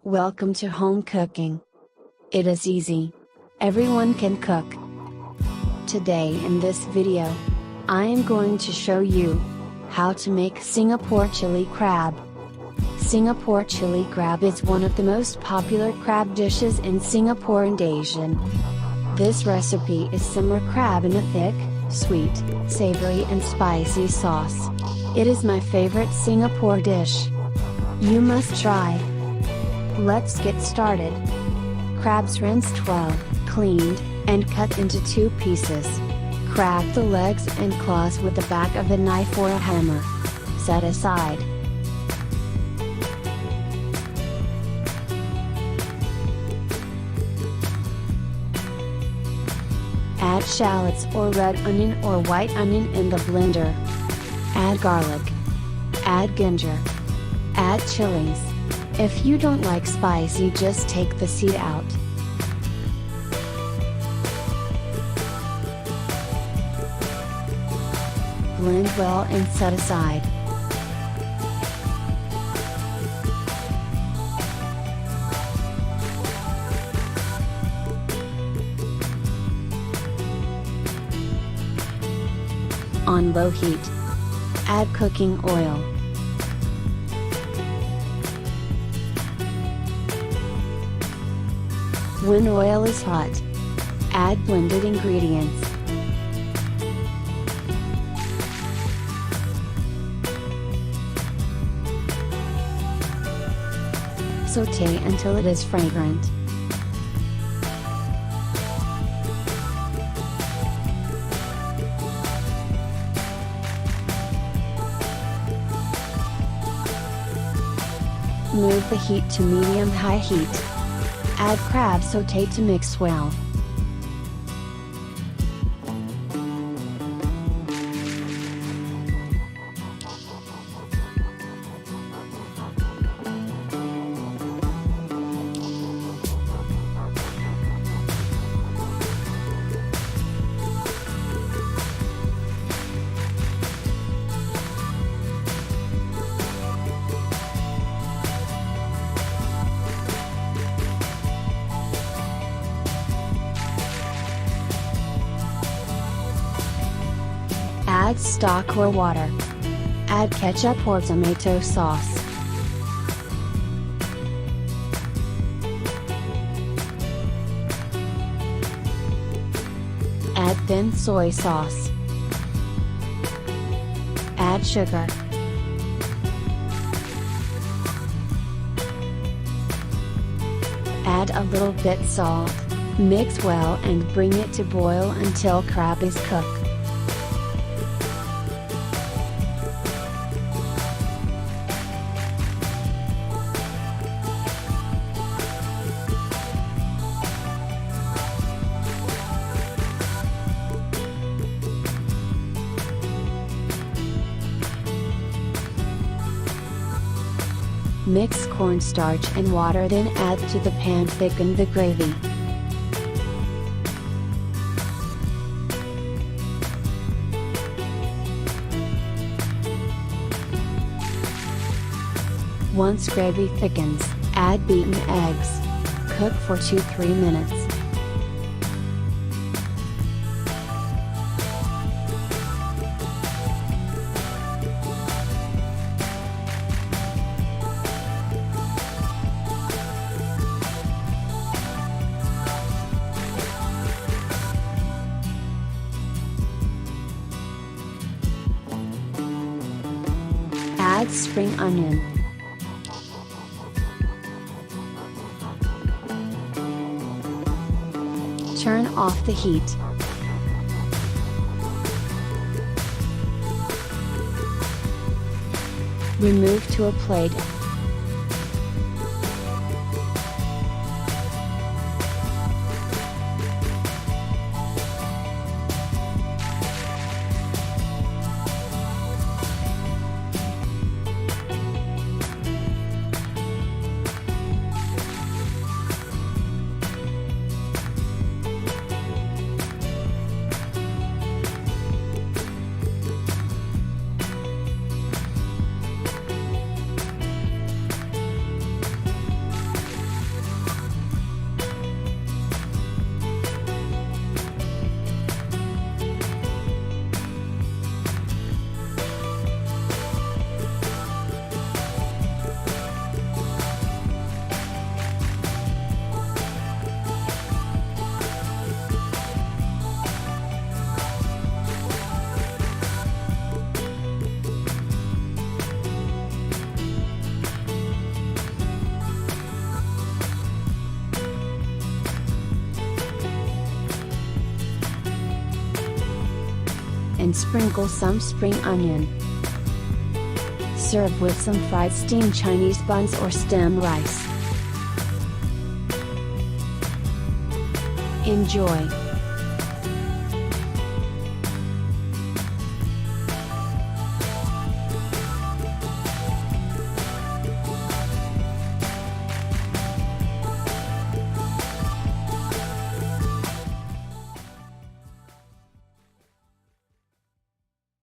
Welcome to home cooking. It is easy. Everyone can cook. Today in this video, I am going to show you how to make Singapore chili crab. Singapore chili crab is one of the most popular crab dishes in Singapore and Asia. This recipe is simmer crab in a thick, sweet, savory and spicy sauce. It is my favorite Singapore dish. You must try. Let's get started. Crabs rinsed well, cleaned, and cut into 2 pieces. Crack the legs and claws with the back of a knife or a hammer. Set aside. Add shallots or red onion or white onion in the blender. Add garlic. Add ginger. Add chilies. If you don't like spicy, just take the seed out. Blend well and set aside. On low heat. Add cooking oil. When oil is hot, add blended ingredients. Sauté until it is fragrant. Move the heat to medium-high heat. Add crab sauté to mix well. Add stock or water. Add ketchup or tomato sauce. Add thin soy sauce. Add sugar. Add a little bit salt. Mix well and bring it to boil until crab is cooked. Mix cornstarch and water, then add to the pan. Thicken the gravy. Once gravy thickens, add beaten eggs. Cook for 2-3 minutes. Add spring onion. Turn off the heat. Remove to a plate. and sprinkle some spring onion. Serve with some fried steamed Chinese buns or stem rice. Enjoy!